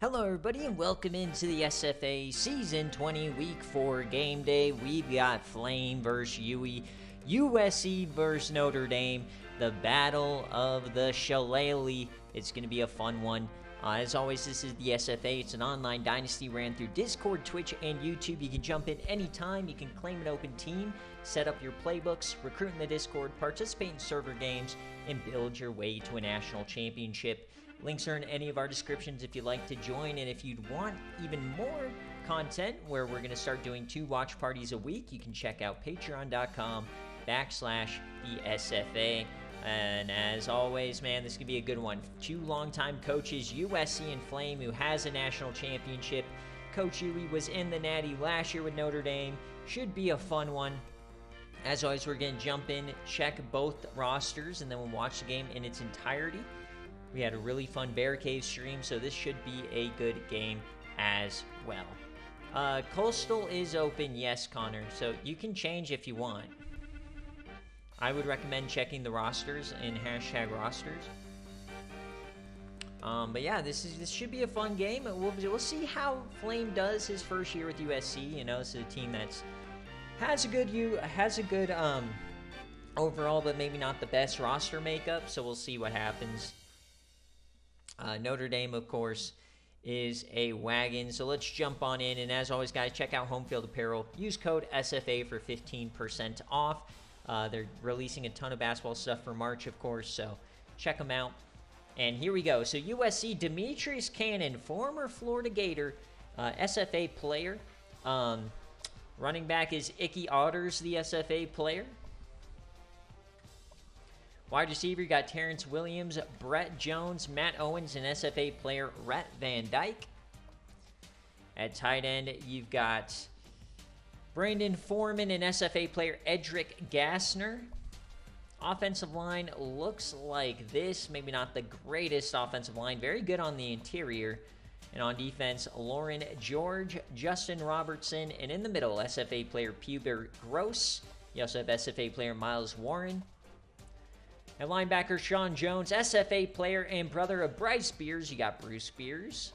Hello everybody and welcome into the SFA Season 20 Week 4 Game Day. We've got Flame vs. UE, USC vs. Notre Dame, the Battle of the Shillelagh. It's going to be a fun one. As always, this is the SFA. It's an online dynasty ran through Discord, Twitch, and YouTube. You can jump in anytime. You can claim an open team, set up your playbooks, recruit in the Discord, participate in server games, and build your way to a national championship. Links are in any of our descriptions if you'd like to join, and if you'd want even more content where we're going to start doing 2 watch parties a week, you can check out patreon.com/the SFA. And as always, man, this could be a good one. 2 longtime coaches, USC and Flame, who has a national championship. Coach Huey was in the Natty last year with Notre Dame. Should be a fun one. As always, we're going to jump in, check both rosters, and then we'll watch the game in its entirety. We had a really fun BearCave stream, so this should be a good game as well. Coastal is open, yes, Connor, so you can change if you want. I would recommend checking the rosters in #rosters. But yeah, this should be a fun game. We'll see how Flame does his first year with USC. You know, it's a team that's has a good overall, but maybe not the best roster makeup. So we'll see what happens. Notre Dame, of course, is a wagon. So let's jump on in. And as always, guys, check out Home Field Apparel. Use code SFA for 15% off. They're releasing a ton of basketball stuff for March, of course, so check them out. And here we go. So USC, Demetrius Cannon, former Florida Gator, SFA player. Running back is Icky Otters, the SFA player. Wide receiver, you got Terrence Williams, Brett Jones, Matt Owens, and SFA player Rhett Van Dyke. At tight end, you've got Brandon Foreman and SFA player Edric Gassner. Offensive line looks like this. Maybe not the greatest offensive line. Very good on the interior. And on defense, Lauren George, Justin Robertson. And in the middle, SFA player Puber Gross. You also have SFA player Miles Warren. At linebacker, Sean Jones, SFA player and brother of Bryce Spears. You got Bruce Spears.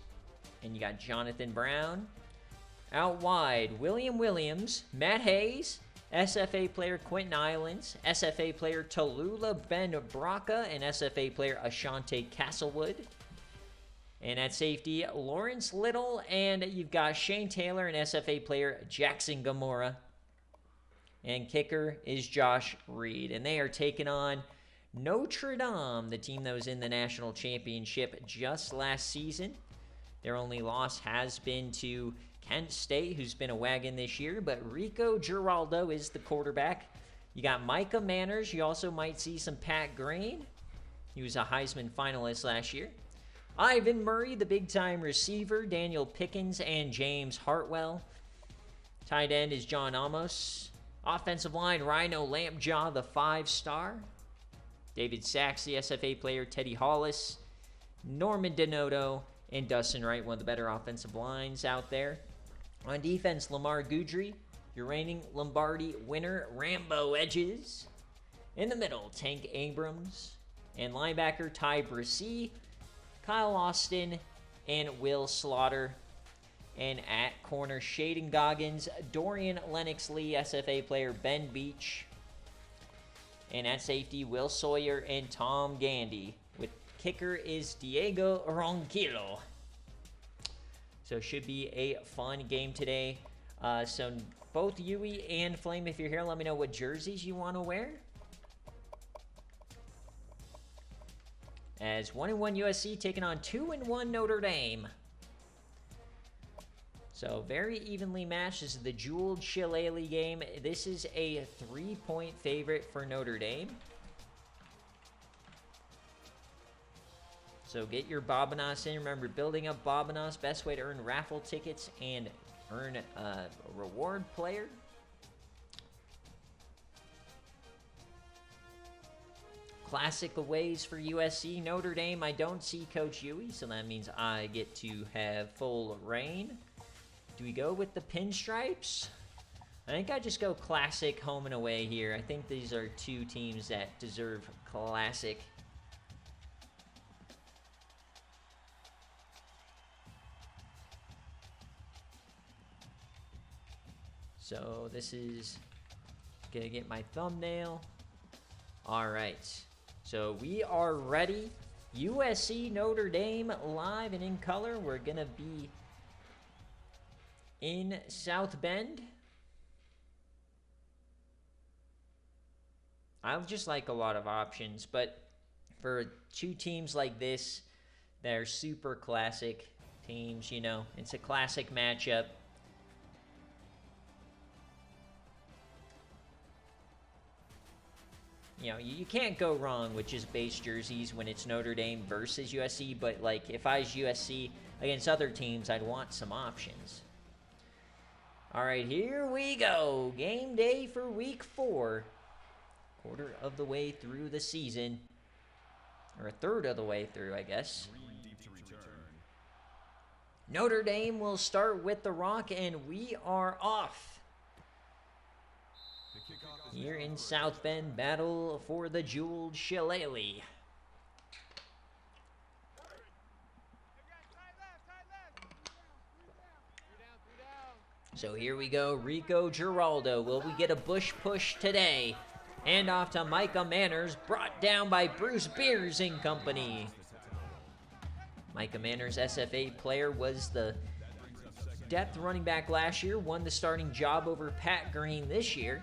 And you got Jonathan Brown. Out wide, William Williams, Matt Hayes, SFA player Quentin Islands, SFA player Tallulah Ben Braca, and SFA player Ashante Castlewood. And at safety, Lawrence Little, and you've got Shane Taylor and SFA player Jackson Gamora. And kicker is Josh Reed. And they are taking on Notre Dame, the team that was in the national championship just last season. Their only loss has been to Kent State, who's been a wagon this year, but Rico Giraldo is the quarterback. You got Micah Manners. You also might see some Pat Green. He was a Heisman finalist last year. Ivan Murray, the big-time receiver. Daniel Pickens and James Hartwell. Tight end is John Amos. Offensive line, Rhino Lampjaw, the 5-star. David Sachs, the SFA player. Teddy Hollis. Norman Denoto. And Dustin Wright, one of the better offensive lines out there. On defense, Lamar Goudry, your reigning Lombardi winner, Rambo Edges. In the middle, Tank Abrams. And linebacker, Ty Brissy, Kyle Austin, and Will Slaughter. And at corner, Shaden Goggins, Dorian Lennox Lee, SFA player, Ben Beach. And at safety, Will Sawyer and Tom Gandy. With kicker is Diego Ronquillo. So should be a fun game today. So both Yui and Flame, if you're here, let me know what jerseys you want to wear. As 1-1 USC taking on 2-1 Notre Dame. So very evenly matched. This is the jeweled Shillelagh game. This is a 3-point favorite for Notre Dame. So get your Bobanos in. Remember, building up Bobanos, best way to earn raffle tickets and earn a reward player. Classic aways for USC. Notre Dame, I don't see Coach Huey, so that means I get to have full reign. Do we go with the pinstripes? I think I just go classic home and away here. I think these are 2 teams that deserve classic. So this is gonna get my thumbnail. All right, so we are ready. USC Notre Dame live and in color. We're gonna be in South Bend. I would just like a lot of options, but for two teams like this, they're super classic teams, you know. It's a classic matchup. You know, you can't go wrong with just base jerseys when it's Notre Dame versus USC, but like if I was USC against other teams, I'd want some options. All right, here we go. Game day for week 4. Quarter of the way through the season. Or a third of the way through, I guess. Notre Dame will start with the rock, and we are off. Here in South Bend, battle for the jeweled shillelagh. So here we go, Rico Giraldo. Will we get a bush push today? Hand off to Micah Manners, brought down by Bruce Beers and company. Micah Manners, SFA player, was the depth running back last year, won the starting job over Pat Green this year.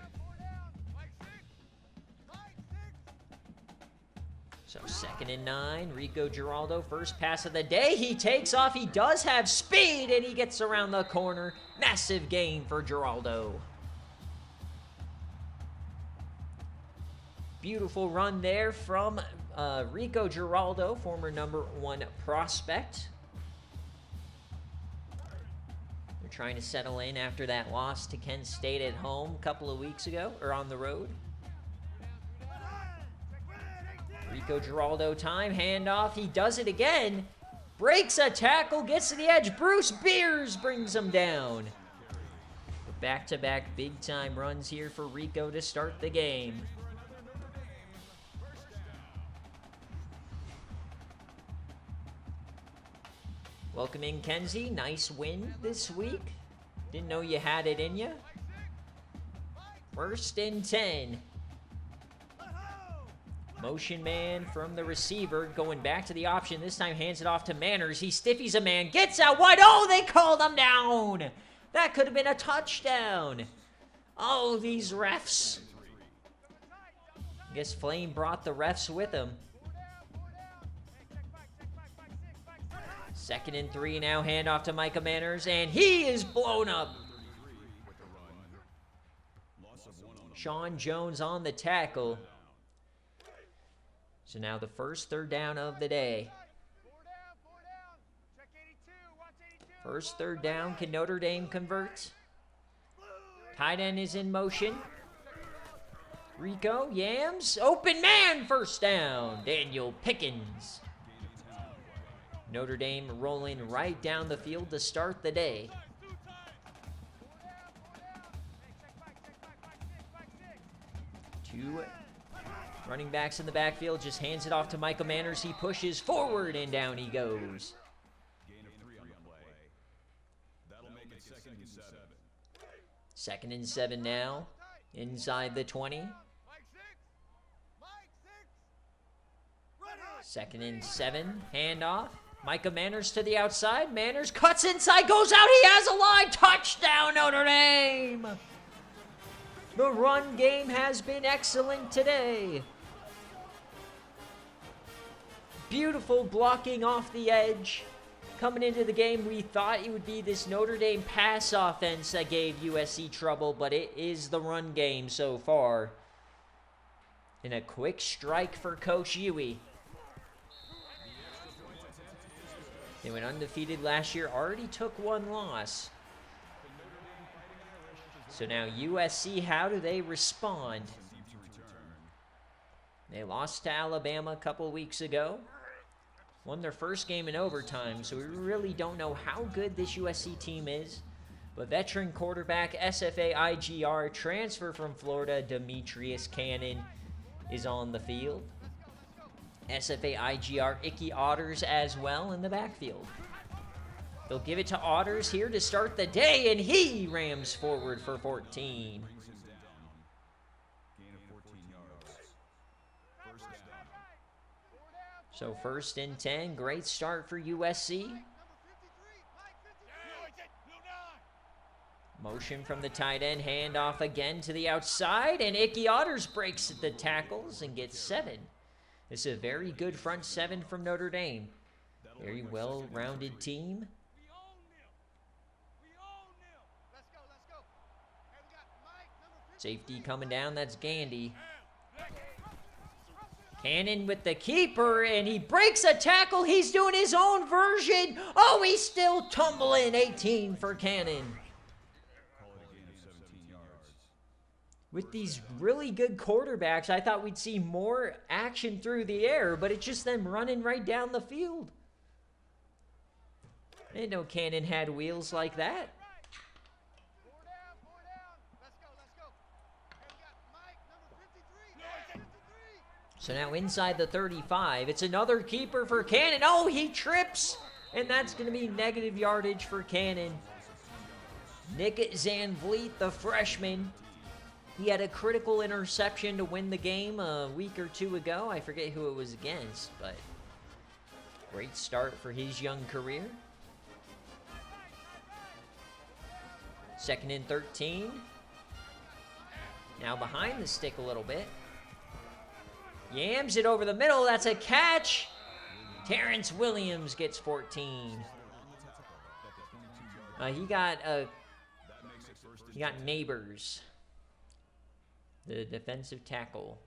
So 2nd and 9, Rico Giraldo, first pass of the day. He takes off, he does have speed, and he gets around the corner. Massive gain for Giraldo. Beautiful run there from Rico Giraldo, former #1 prospect. They're trying to settle in after that loss to Kent State at home a couple of weeks ago, or on the road. Rico Giraldo time, handoff, he does it again. Breaks a tackle, gets to the edge. Bruce Beers brings him down. Back-to-back big-time runs here for Rico to start the game. Welcome in, Kenzie. Nice win this week. Didn't know you had it in you. 1st and 10. Motion man from the receiver, going back to the option. This time hands it off to Manners. He stiffies a man, gets out wide. Oh, they called him down. That could have been a touchdown. Oh, these refs. I guess Flame brought the refs with him. 2nd and 3 now, handoff to Micah Manners, and he is blown up. Sean Jones on the tackle. So now the first 3rd down of the day. First 3rd down, can Notre Dame convert? Tight end is in motion. Rico, Yams, open man, 1st down. Daniel Pickens. Notre Dame rolling right down the field to start the day. Two running backs in the backfield, just hands it off to Micah Manners. He pushes forward and down he goes. Gain of 3 on the play. That'll make it 2nd and 7. 2nd and 7 now, inside the 20. 2nd and 7, handoff. Micah Manners to the outside. Manners cuts inside, goes out. He has a line. Touchdown, Notre Dame. The run game has been excellent today. Beautiful blocking off the edge. Coming into the game, we thought it would be this Notre Dame pass offense that gave USC trouble, but it is the run game so far. And a quick strike for Coach Huey. They went undefeated last year, already took 1 loss. So now USC, how do they respond? They lost to Alabama a couple weeks ago. Won their first game in overtime, so we really don't know how good this USC team is. But veteran quarterback SFA IGR, transfer from Florida, Demetrius Cannon, is on the field. SFA IGR, Icky Otters as well in the backfield. They'll give it to Otters here to start the day, and he rams forward for 14. Brings him down. Gain of 14 yards. First down. So 1st and 10, great start for USC. Motion from the tight end, handoff again to the outside, and Icky Otters breaks the tackles and gets 7. This is a very good front 7 from Notre Dame. Very well-rounded team. Safety coming down, that's Gandy. Cannon with the keeper, and he breaks a tackle. He's doing his own version. Oh, he's still tumbling. 18 for Cannon. Call it a gain of 17 yards. With these really good quarterbacks, I thought we'd see more action through the air, but it's just them running right down the field. I didn't know Cannon had wheels like that. So now inside the 35, it's another keeper for Cannon. Oh, he trips, and that's going to be negative yardage for Cannon. Nick Zan Vliet, the freshman, he had a critical interception to win the game a week or two ago. I forget who it was against, but great start for his young career. 2nd and 13. Now behind the stick a little bit. Yams it over the middle. That's a catch. Terrence Williams gets 14. He got Neighbors, the defensive tackle.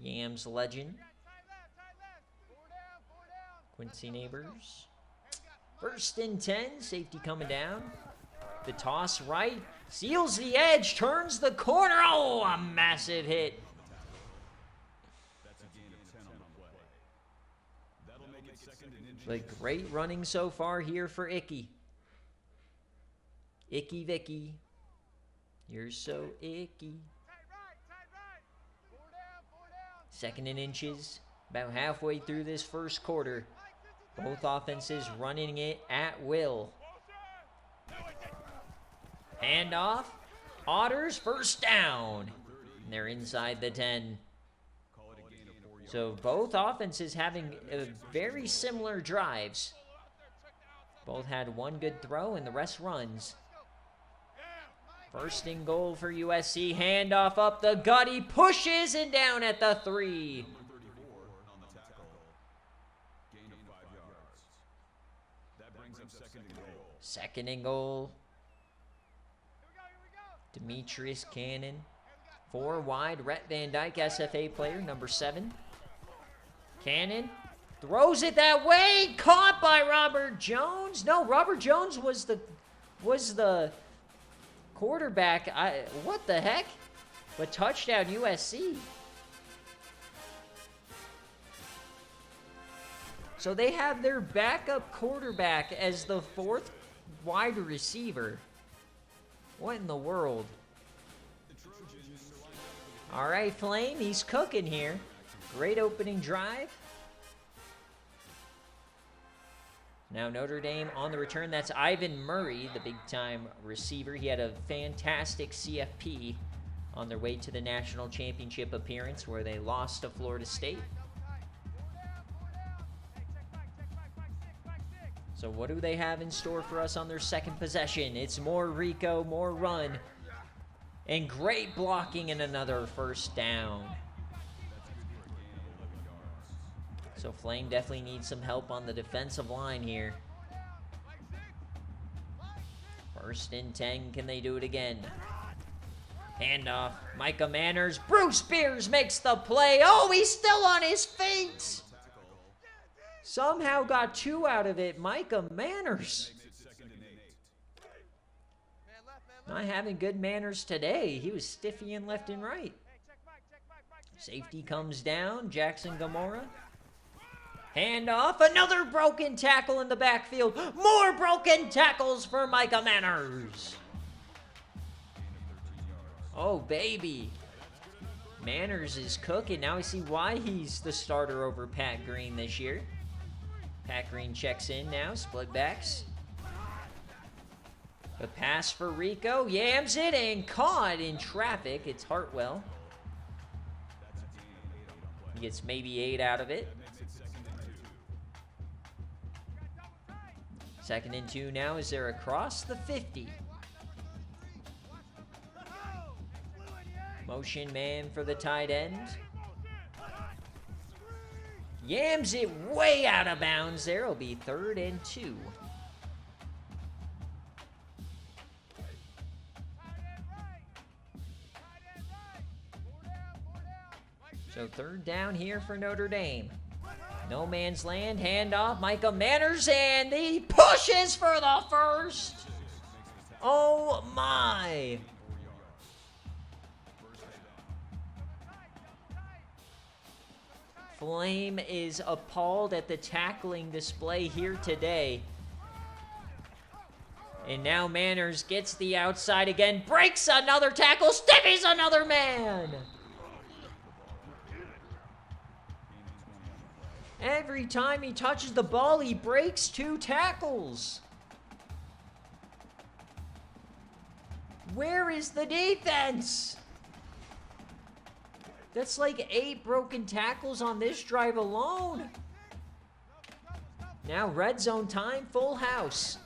Yams legend. Quincy Neighbors. 1st and 10. Safety coming down. The toss right. Seals the edge. Turns the corner. Oh, a massive hit. That's a gain of 10 on the play. That'll make it 2nd and inches. But great running so far here for Icky. Icky Vicky. You're so icky. 2nd and inches. About halfway through this first quarter. Both offenses running it at will. Handoff. Otters, 1st down. And they're inside the 10. Call it a gain of 4 yards. So both offenses having very similar drives. Both had one good throw and the rest runs. 1st and goal for USC. Handoff up the gut. He pushes and down at the 3. Number 34 on the tackle. Gain of 5 yards. That brings him 2nd and goal. 2nd and goal. Demetrius Cannon. 4 wide. Rhett Van Dyke, SFA player, number 7. Cannon throws it that way. Caught by Robert Jones. No, Robert Jones was the quarterback. What the heck? But touchdown USC. So they have their backup quarterback as the 4th wide receiver. What in the world? All right, Flame, he's cooking here. Great opening drive. Now Notre Dame on the return. That's Ivan Murray, the big-time receiver. He had a fantastic CFP on their way to the national championship appearance where they lost to Florida State. So what do they have in store for us on their 2nd possession? It's more Rico, more run, and great blocking and another 1st down. So Flame definitely needs some help on the defensive line here. 1st and 10, can they do it again? Handoff, Micah Manners. Bruce Spears makes the play. Oh, he's still on his feet. Somehow got 2 out of it. Micah Manners. Not having good manners today. He was stiffying left and right. Safety comes down. Jackson Gamora. Handoff. Another broken tackle in the backfield. More broken tackles for Micah Manners. Oh, baby. Manners is cooking. Now I see why he's the starter over Pat Green this year. Pat Green checks in now, split backs. The pass for Rico. Yams it and caught in traffic. It's Hartwell. He gets maybe 8 out of it. 2nd and 2 now as they're across the 50. Motion man for the tight end. Yams it way out of bounds there. It'll be 3rd and 2. So 3rd down here for Notre Dame. No man's land, handoff, Micah Manners, and he pushes for the first. Oh my. Flame is appalled at the tackling display here today. And now Manners gets the outside again, breaks another tackle, stiffies another man. Every time he touches the ball, he breaks 2 tackles. Where is the defense? That's like 8 broken tackles on this drive alone. Now red zone time, full house.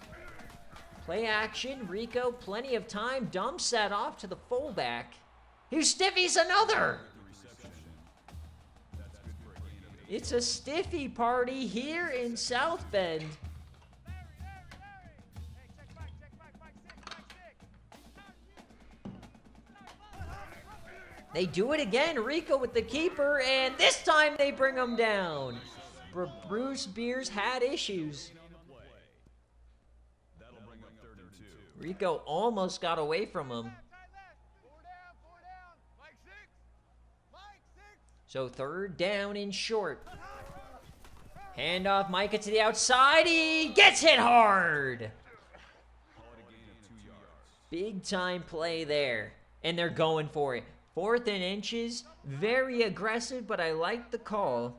Play action, Rico, plenty of time, dumps that off to the fullback. Who stiffies another? It's a stiffy party here in South Bend. They do it again. Rico with the keeper, and this time they bring him down. Bruce Beers had issues. Rico almost got away from him. So 3rd down and short. Handoff, Micah to the outside. He gets hit hard. Big time play there. And they're going for it. 4th and inches. Very aggressive, but I like the call.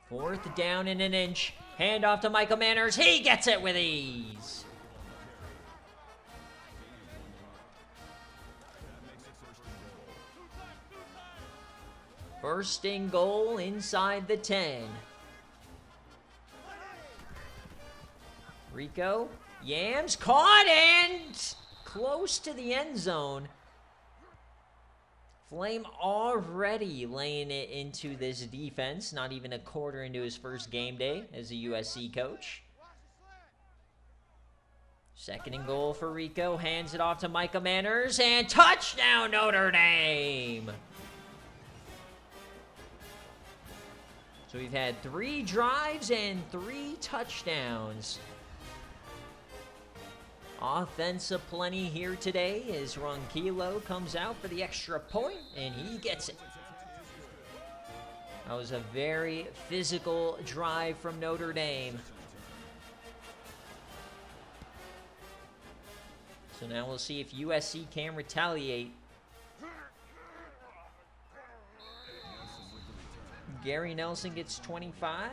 4th down and an inch. Handoff to Micah Manners. He gets it with ease. First and goal inside the 10. Rico, Yams, caught and close to the end zone. Flame already laying it into this defense, not even a quarter into his first game day as a USC coach. 2nd and goal for Rico, hands it off to Micah Manners, and touchdown Notre Dame! So we've had 3 drives and 3 touchdowns. Offensive plenty here today as Ronquillo comes out for the extra point, and he gets it. That was a very physical drive from Notre Dame. So now we'll see if USC can retaliate. Gary Nelson gets 25.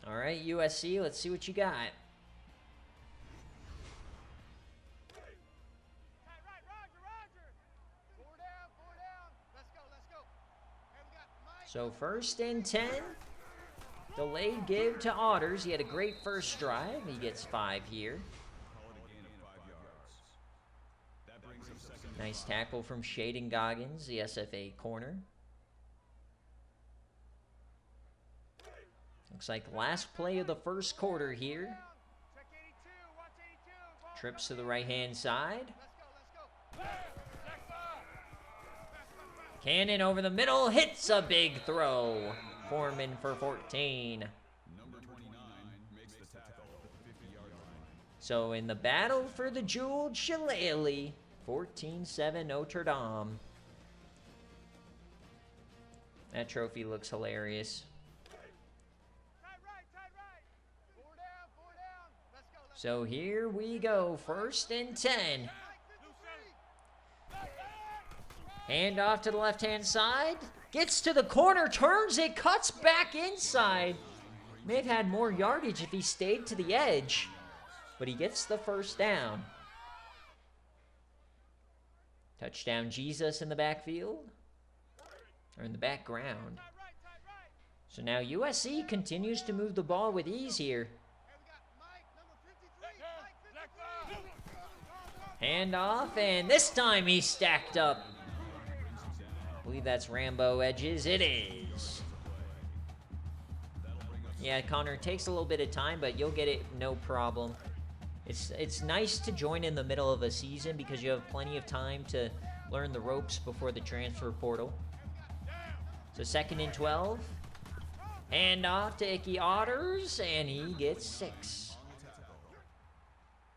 All right, USC, let's see what you got. So 1st and 10. Delayed give to Otters. He had a great first drive. He gets 5 here. Nice tackle from Shaden Goggins, the SFA corner. Looks like last play of the first quarter here. Trips to the right-hand side. Cannon over the middle, hits a big throw. Foreman for 14. Number 29 makes the tackle at the 50-yard line. So in the battle for the jeweled shillelagh, 14-7 Notre Dame. That trophy looks hilarious. So here we go, 1st and 10. Hand off to the left-hand side. Gets to the corner, turns it, cuts back inside. May have had more yardage if he stayed to the edge, but he gets the first down. Touchdown Jesus in the backfield, or in the background. So now USC continues to move the ball with ease here. Hand off, and this time he's stacked up. I believe that's Rambo edges. It is. Yeah, Connor, it takes a little bit of time, but you'll get it no problem. It's nice to join in the middle of a season because you have plenty of time to learn the ropes before the transfer portal. So 2nd and 12. Hand off to Icky Otters, and he gets 6.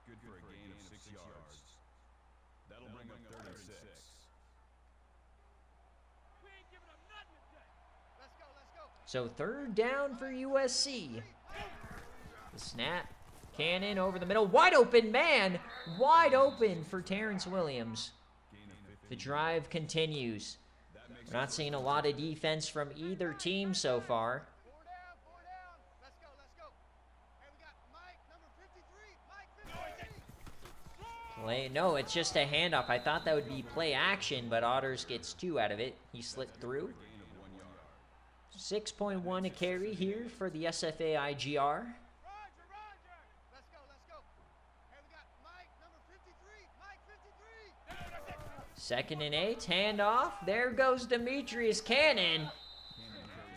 Good for a gain of 6 yards. That'll bring up 3rd and 6. So 3rd down for USC. The snap. Cannon over the middle. Wide open man. Wide open for Terrence Williams. The drive continues. We're not seeing a lot of defense from either team so far. No, it's just a handoff. I thought that would be play action, but Otters gets 2 out of it. He slipped through. 6.1 a carry here for the SFA IGR. Second and 8, handoff. There goes Demetrius Cannon.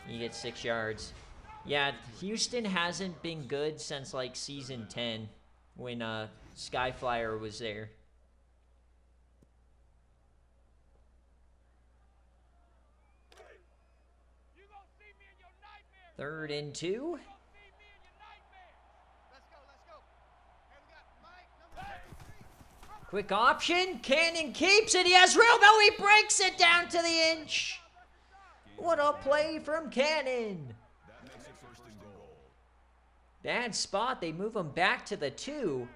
He gets 6 yards. Yeah, Houston hasn't been good since like season 10 when Skyflyer was there. Third and 2. Quick option. Cannon keeps it. He has room. Oh, he breaks it down to the inch. What a play from Cannon. That makes it 1st and goal. Bad spot. They move him back to the 2.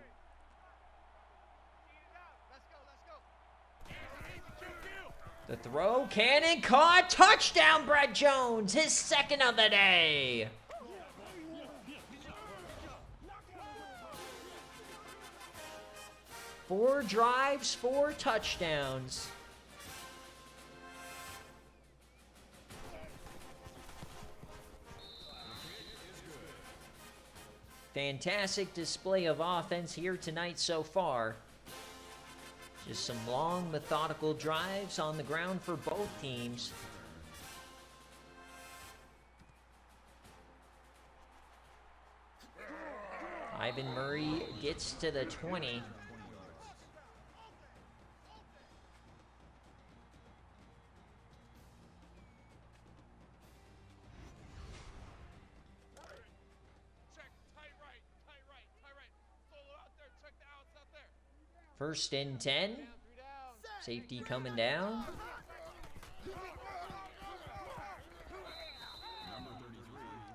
The throw. Cannon caught. Touchdown, Brett Jones. His 2nd of the day. Four drives, 4 touchdowns. Fantastic display of offense here tonight so far. Just some long, methodical drives on the ground for both teams. Ivan Murray gets to the 20. First and 10. Safety coming down.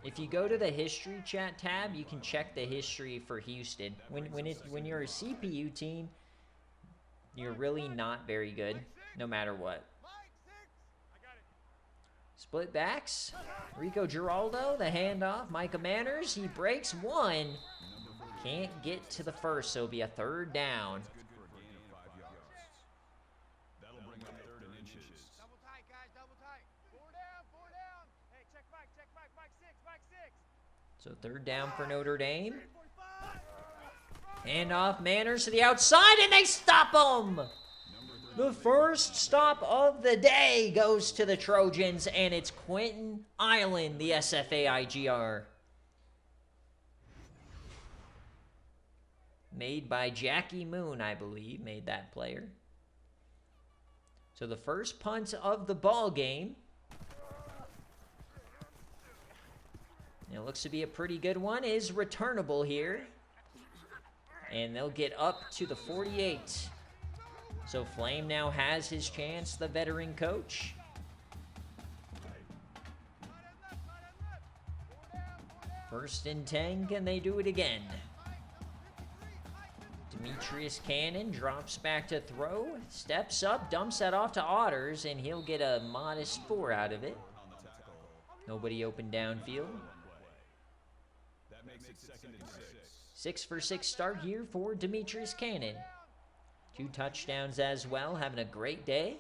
If you go to the history chat tab, you can check the history for Houston. When you're a CPU team, you're really not very good, no matter what. Split backs. Rico Giraldo, the handoff. Micah Manners, he breaks 1. Can't get to the first, so it'll be a 3rd down. So 3rd down for Notre Dame. Hand off Manners to the outside, and they stop him. The first stop of the day goes to the Trojans, and it's Quentin Island, the SFA IGR. Made by Jackie Moon, I believe, made that player. So the first punt of the ball game. It looks to be a pretty good one. Is returnable here. And they'll get up to the 48. So Flame now has his chance, the veteran coach. First and 10, can they do it again? Demetrius Cannon drops back to throw, steps up, dumps that off to Otters, and he'll get a modest 4 out of it. Nobody open downfield. makes it 2nd and 6. 6 for 6 start here for Demetrius Cannon. 2 touchdowns as well, having a great day.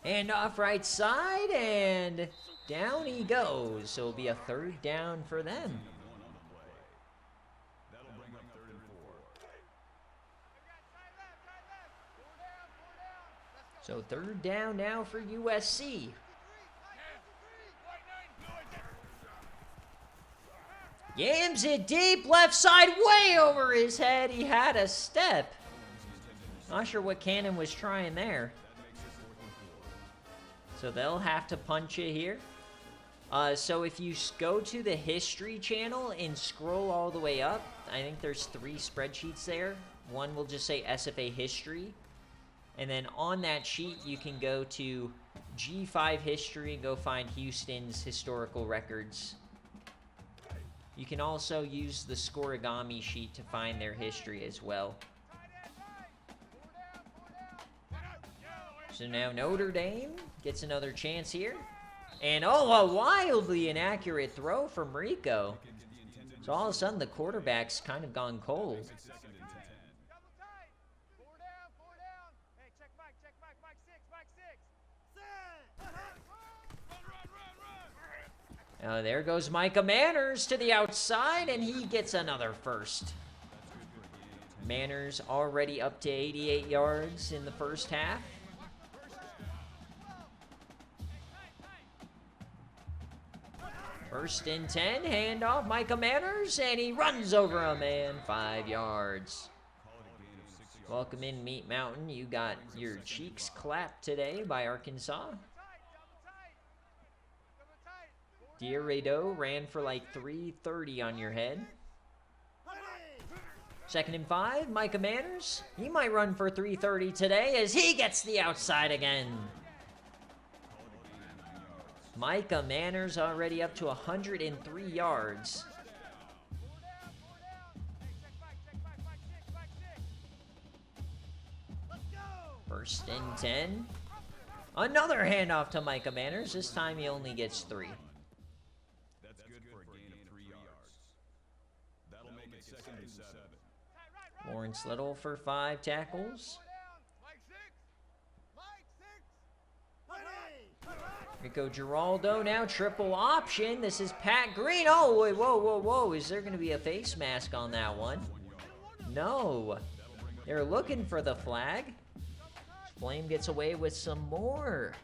And off right side, and down he goes. So it'll be a 3rd down for them. That'll bring up 3rd and 4. So 3rd down now for USC. Yams it deep, left side, way over his head. He had a step. Not sure what Cannon was trying there. So they'll have to punch it here. So if you go to the history channel and scroll all the way up, I think there's 3 spreadsheets there. One will just say SFA history. And then on that sheet, you can go to G5 history and go find Houston's historical records. You can also use the Scorigami sheet to find their history as well. So now Notre Dame gets another chance here. And oh, a wildly inaccurate throw from Rico. So all of a sudden the quarterback's kind of gone cold. There goes Micah Manners to the outside, and he gets another first. Manners already up to 88 yards in the first half. First and 10, handoff, Micah Manners, and he runs over a man, 5 yards. Welcome in, Meat Mountain. You got your cheeks clapped today by Arkansas. Dierido ran for like 330 on your head. 2nd and 5, Micah Manners. He might run for 330 today as he gets the outside again. Micah Manners already up to 103 yards. First and 10. Another handoff to Micah Manners. This time he only gets 3. That's good for a gain of 3 yards. That'll make it 2nd and 7. Lawrence Little for 5 tackles. Rico Giraldo now triple option. This is Pat Green. Oh, wait, whoa, whoa, whoa. Is there going to be a face mask on that one? No. They're looking for the flag. Flame gets away with some more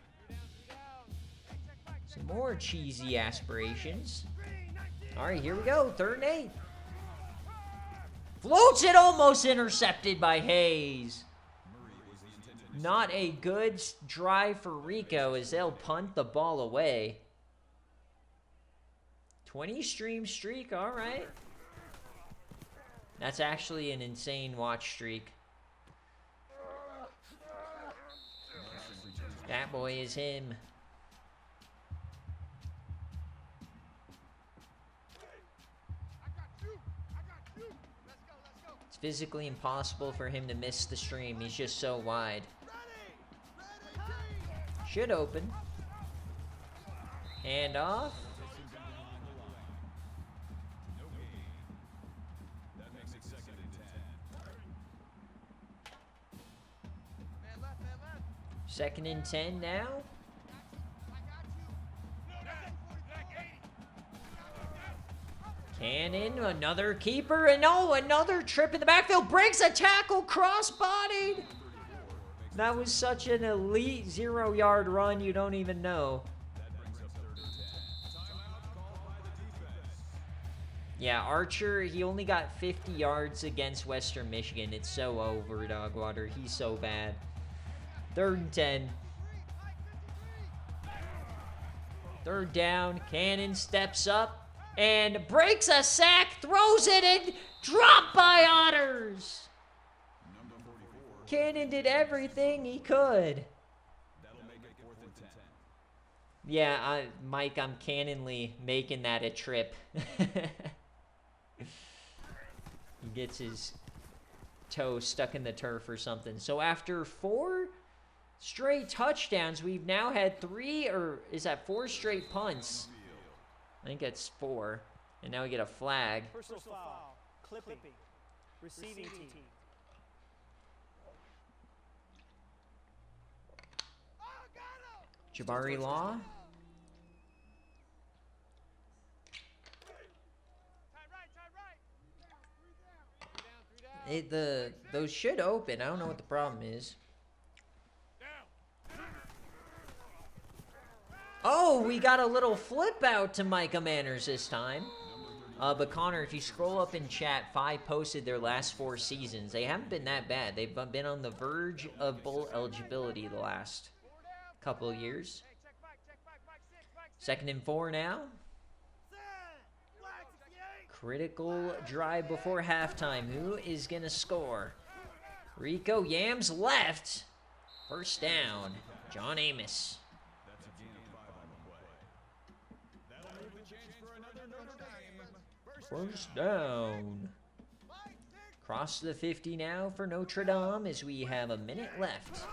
cheesy aspirations. All right, here we go. 3rd and 8. Floats it, almost intercepted by Hayes. Not a good drive for Rico as they'll punt the ball away. 20-stream streak, all right. That's actually an insane watch streak. That boy is him. It's physically impossible for him to miss the stream. He's just so wide. Should open. Hand off. That makes it 2nd and 10. 2nd and 10 now. Cannon, another keeper, and oh, another trip in the backfield. Breaks a tackle, cross-bodied. That was such an elite 0-yard run, you don't even know. That brings up 3rd and 10. Timeout called by the defense. Yeah, Archer, he only got 50 yards against Western Michigan. It's so over, Dogwater. He's so bad. 3rd and 10. 3rd down. Cannon steps up and breaks a sack, throws it, and dropped by Otters. Number 44. Cannon did everything he could. That'll make it 4th and 10. Yeah, Mike, I'm cannonly making that a trip. He gets his toe stuck in the turf or something. So after 4 straight touchdowns, we've now had 4 straight punts. I think that's 4. And now we get a flag. Personal foul. Clipping. Receiving team. Jabari Law. Those should open. I don't know what the problem is. Oh, we got a little flip out to Micah Manners this time. But Connor, if you scroll up in chat, 5 posted their last 4 seasons. They haven't been that bad. They've been on the verge of bowl eligibility the last couple of years. 2nd and 4 now. Critical drive before halftime. Who is going to score? Rico Yams left. First down. John Amos. First down. Cross the 50 now for Notre Dame as we have a minute left.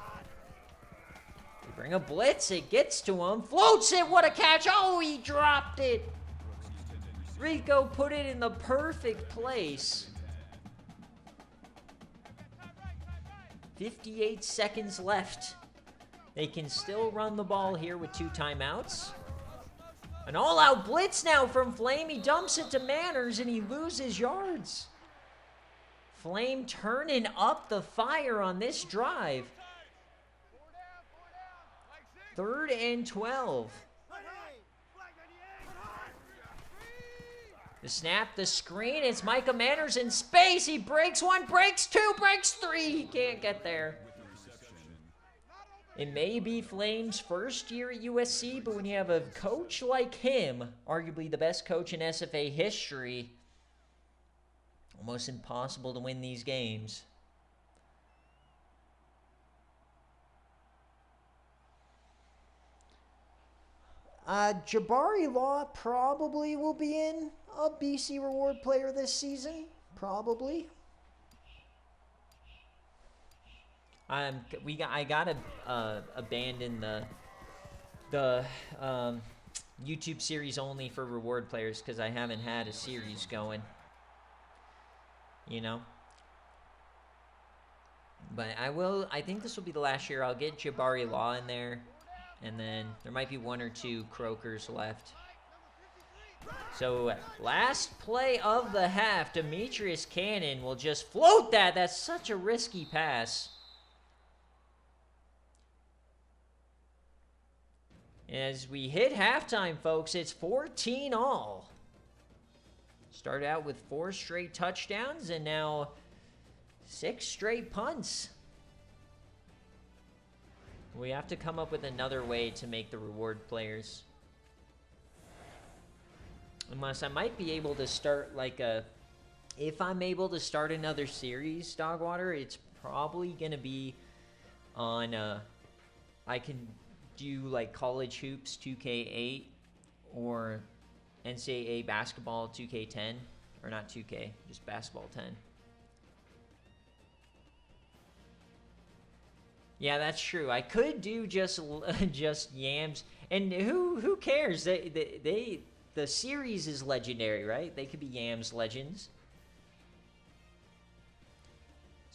They bring a blitz. It gets to him. Floats it. What a catch. Oh, he dropped it. Rico put it in the perfect place. 58 seconds left. They can still run the ball here with 2 timeouts. An all-out blitz now from Flame. He dumps it to Manners, and he loses yards. Flame turning up the fire on this drive. 3rd and 12. The snap, the screen. It's Micah Manners in space. He breaks 1, breaks 2, breaks 3. He can't get there. It may be Flame's first year at USC, but when you have a coach like him, arguably the best coach in SFA history, almost impossible to win these games. Jabari Law probably will be in a BC Reward player this season. Probably. I gotta abandon the YouTube series only for reward players because I haven't had a series going. You know. But I think this will be the last year. I'll get Jabari Law in there. And then there might be 1 or 2 Croakers left. So last play of the half, Demetrius Cannon will just float that. That's such a risky pass. As we hit halftime, folks, it's 14-all. Started out with 4 straight touchdowns and now 6 straight punts. We have to come up with another way to make the reward players. Unless I might be able to start like a... If I'm able to start another series, Dogwater, it's probably going to be on... I can do like College Hoops 2K8 or NCAA Basketball 2K10. Or not 2K, just Basketball 10. Yeah, that's true. I could do just Yams, and who cares? The series is legendary, right? They could be Yams legends.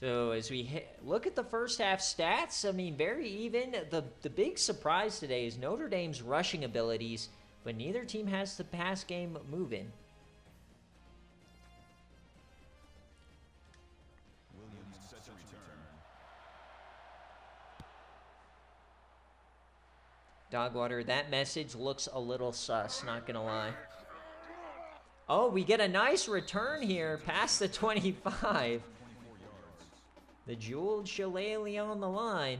So as we look at the first half stats, I mean, very even. The big surprise today is Notre Dame's rushing abilities, but neither team has the pass game moving. Dogwater, that message looks a little sus, not gonna lie. Oh, we get a nice return here past the 25. The jeweled shillelagh on the line.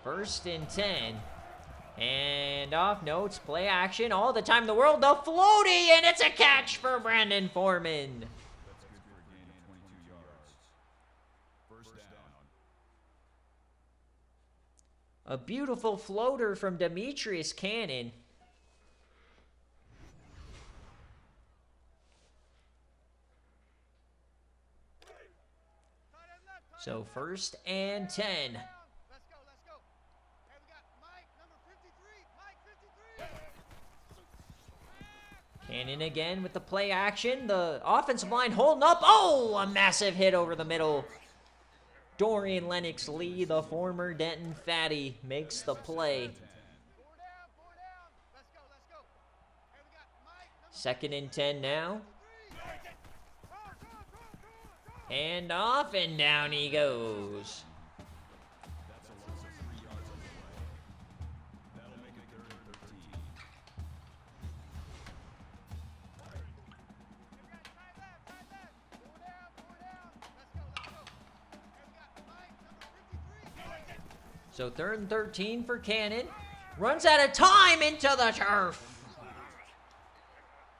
First and 10. And off, no, it's play action all the time in the world. The floaty, and it's a catch for Brandon Foreman. A beautiful floater from Demetrius Cannon. So 1st and 10. Let's go, let's go. Hey, we got Mike, number 53. Mike 53. Cannon again with the play action. The offensive line holding up. Oh, a massive hit over the middle. Dorian Lennox Lee, the former Denton Fatty, makes the play. 4 down. Let's go, let's go. Hey, we got Mike, number 2nd and 10 now. 53. And off and down he goes. That's a loss of 3 yards on the play. That'll make it 3rd and 13. We got tight left. 4 down. Let's go, let's go. Hey, we got Mike, number 53. So 3rd and 13 for Cannon. Runs out of time into the turf.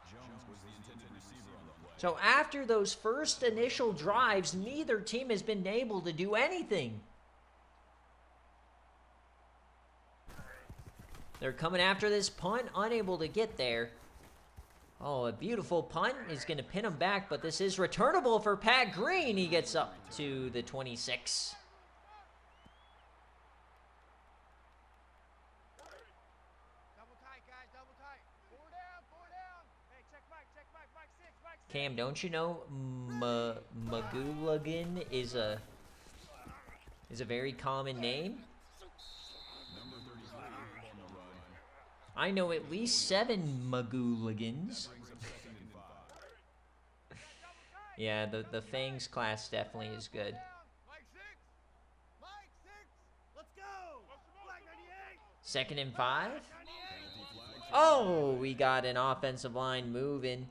Jones was the intended receiver on the play. So after those first initial drives, neither team has been able to do anything. They're coming after this punt, unable to get there. Oh, a beautiful punt is going to pin him back, but this is returnable for Pat Green. He gets up to the 26. Double tight, guys, double tight. 4 down. Hey, check Mike, Mike 6, Mike 6. Cam, don't you know Magooligan is a very common name? Number 33 on the run. I know at least 7 Magooligans. Brings up 2nd and 5. Yeah, the Fangs class definitely is good. Mike 6. Mike 6. Let's go. Black 98. 2nd and 5. Oh, we got an offensive line moving.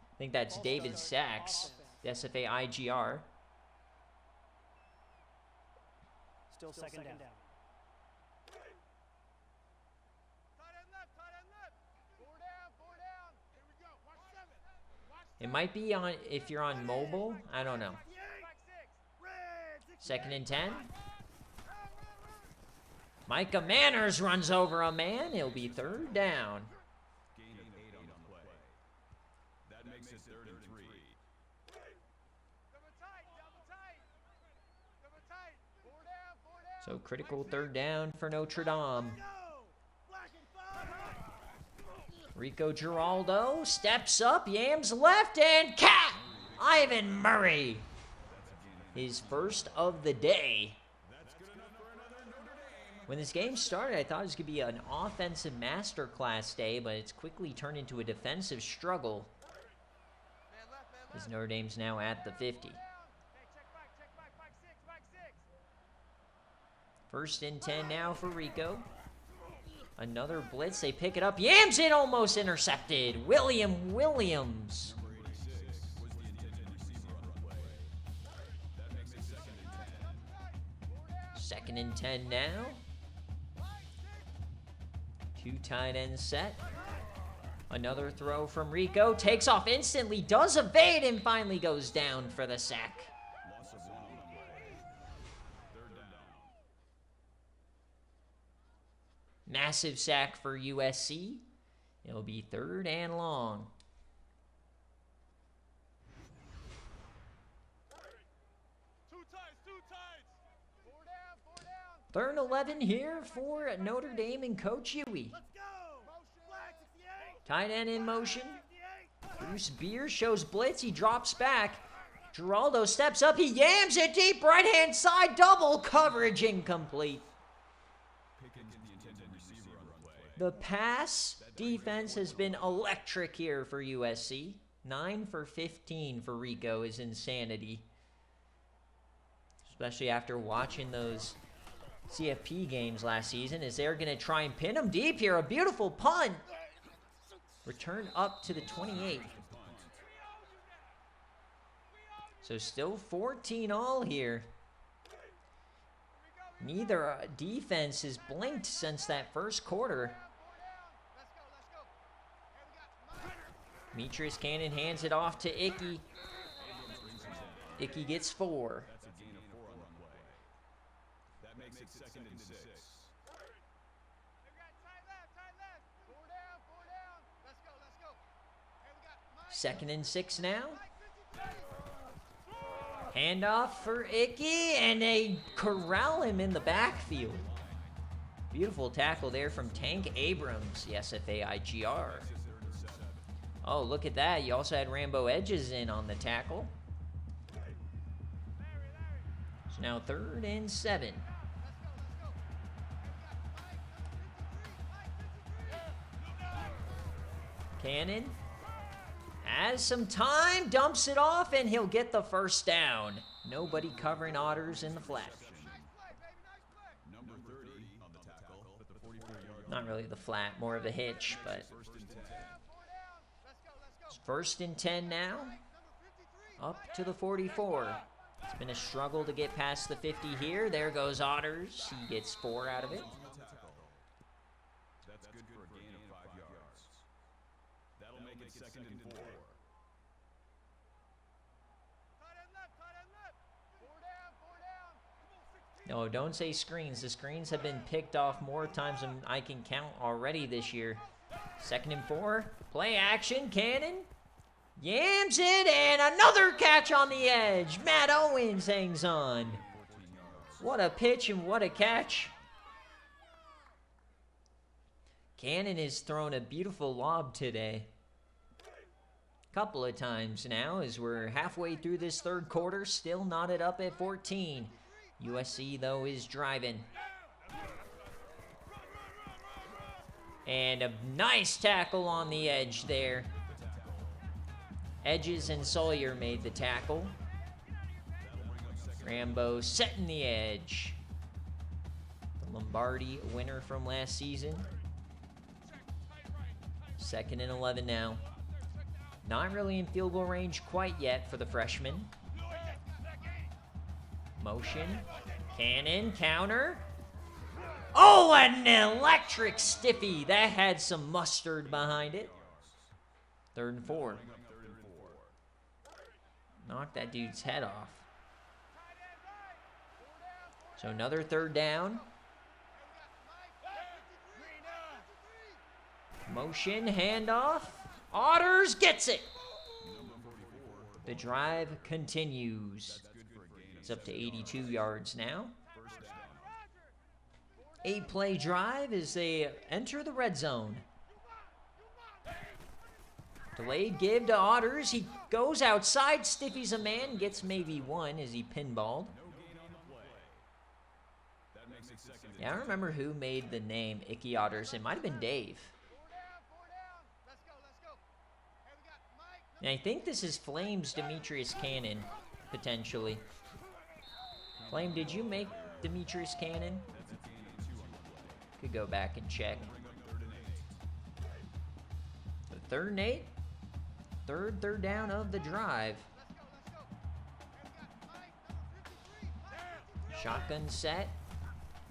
I think that's David Sachs, the SFA IGR. Still second down. Tight end left. 4 down. Here we go. Watch 7. It might be on if you're on mobile. I don't know. Mike 6. Red 2nd and 10. Micah Manners runs over a man. It'll be 3rd down. Gain of 8 on the play. That makes it 3rd and 3. Double tight. 4 down. So critical 3rd down for Notre Dame. Black and 5. Rico Giraldo steps up, yams left, and cat! Ivan Murray. His first of the day. That's good enough for another Notre Dame. When this game started, I thought it was going to be an offensive masterclass day, but it's quickly turned into a defensive struggle. As Notre Dame's now at the 50. Hey, check Mike 6. 1st and 10 now for Rico. Another blitz, they pick it up. Yams it, almost intercepted. Williams. Number 86 was the intended receiver on the play. That makes it 2nd and 10. 2nd and 10 now. 2 tight ends set. Another throw from Rico. Takes off instantly, does evade, and finally goes down for the sack. Loss of 1 on the play. 3rd down. Massive sack for USC. It'll be 3rd and long. Two tights. 4 down. 3rd and 11 here for Notre Dame and Coach Huey. Let's go. Black 68. Tight end in motion. Bruce Beer shows blitz. He drops back. Giraldo steps up. He yams it deep. Right-hand side. Double coverage incomplete. Pickens the intended receiver on the play. The pass defense has been electric here for USC. 9 for 15 for Rico is insanity. Especially after watching those CFP games last season, as they're going to try and pin him deep here. A beautiful punt. Return up to the 28. So still 14 all here. Neither defense has blinked since that first quarter. Demetrius Cannon hands it off to Icky. Icky gets 4. That's a gain of 4 on the play. That makes it 2nd and 6. Let's go. 2nd and 6 now. Handoff for Icky, and they corral him in the backfield. Beautiful tackle there from Tank Abrams, the SFA IGR. Oh, look at that. You also had Rambo Edges in on the tackle. So now 3rd and 7. Cannon has some time, dumps it off, and he'll get the first down. Nobody covering Otters in the flat. Number 30 on the tackle at the 44-yard Not really the flat, more of a hitch, but it's 1st and 10 now. Up to the 44. It's been a struggle to get past the 50 here. There goes Otters. He gets 4 out of it. That's good for a gain of 5 yards. That'll make it 2nd and 4. No, don't say screens. The screens have been picked off more times than I can count already this year. 2nd and 4. Play action. Cannon. Yams it, and another catch on the edge. Matt Owens hangs on. What a pitch and what a catch. Cannon has thrown a beautiful lob today. Couple of times now as we're halfway through this 3rd quarter. Still knotted up at 14. USC, though, is driving. And a nice tackle on the edge there. Edges and Sawyer made the tackle. Rambo setting the edge. The Lombardi winner from last season. 2nd and 11 now. Not really in field goal range quite yet for the freshman. Motion. Cannon. Counter. Oh, an electric stiffy. That had some mustard behind it. 3rd and 4. Knock that dude's head off. So another 3rd down. Motion, handoff. Otters gets it. The drive continues. It's up to 82 yards now. 8-play drive as they enter the red zone. Delayed give to Otters. He goes outside, stiffies a man, gets maybe 1 as he pinballed. Yeah, I don't remember who made the name Icky Otters. It might have been Dave. And I think this is Flame's Demetrius Cannon, potentially. Flame, did you make Demetrius Cannon? Could go back and check. The 3rd and 8. 3rd down of the drive. Shotgun set.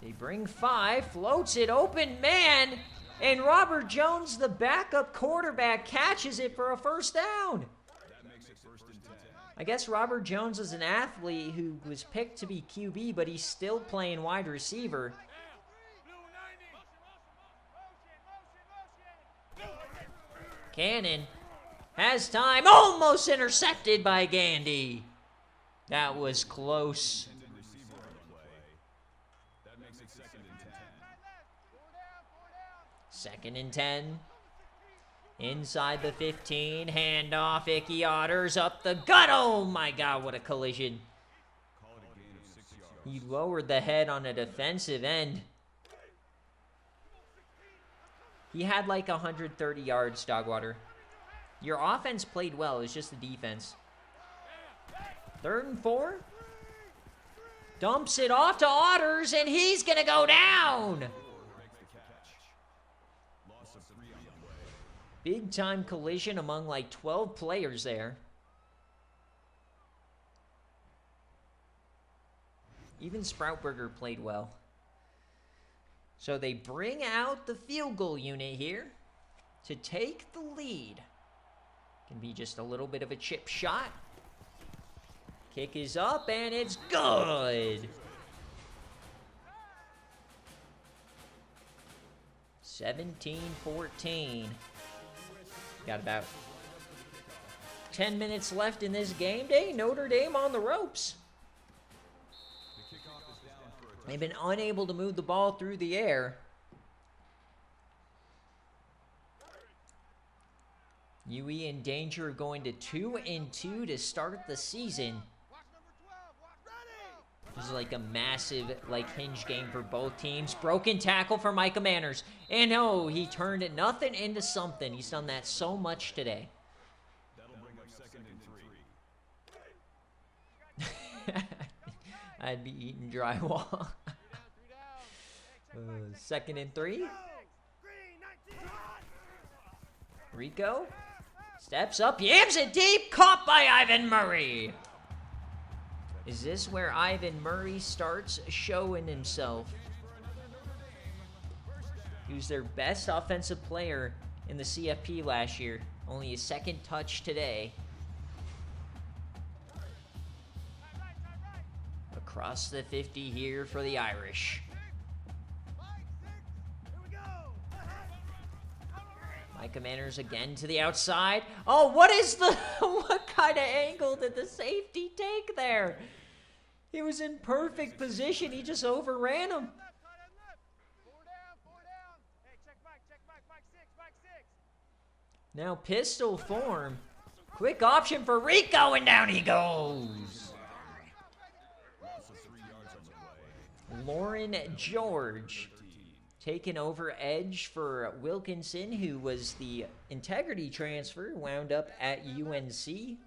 They bring 5. Floats it open, man. And Robert Jones, the backup quarterback, catches it for a 1st down. I guess Robert Jones is an athlete who was picked to be QB, but he's still playing wide receiver. Cannon has time. Almost intercepted by Gandy. That was close. 2nd and 10. Inside the 15. Handoff. Icky Otters up the gut. Oh my God, what a collision. He lowered the head on a defensive end. He had like 130 yards, Dogwater. Your offense played well. It's just the defense. 3rd and 4. Dumps it off to Otters, and he's going to go down. Big time collision among like 12 players there. Even Sproutberger played well. So they bring out the field goal unit here to take the lead. Can be just a little bit of a chip shot. Kick is up and it's good. 17-14. Got about 10 minutes left in this game day. Notre Dame on the ropes. They've been unable to move the ball through the air. UE in danger of going to 2-2 to start the season. This is like a massive, hinge game for both teams. Broken tackle for Micah Manners. And oh, he turned nothing into something. He's done that so much today. That'll bring up 2nd and 3. I'd be eating drywall. 2nd and 3. Rico steps up, yams it deep, caught by Ivan Murray. Is this where Ivan Murray starts showing himself? He was their best offensive player in the CFP last year. Only his 2nd touch today. Across the 50 here for the Irish. Micah Manners again to the outside. Oh, what kind of angle did the safety take there? He was in perfect position. He just overran him. Now pistol form. Quick option for Rico, and down he goes. Lauren George taking over edge for Wilkinson, who was the integrity transfer, wound up at UNC.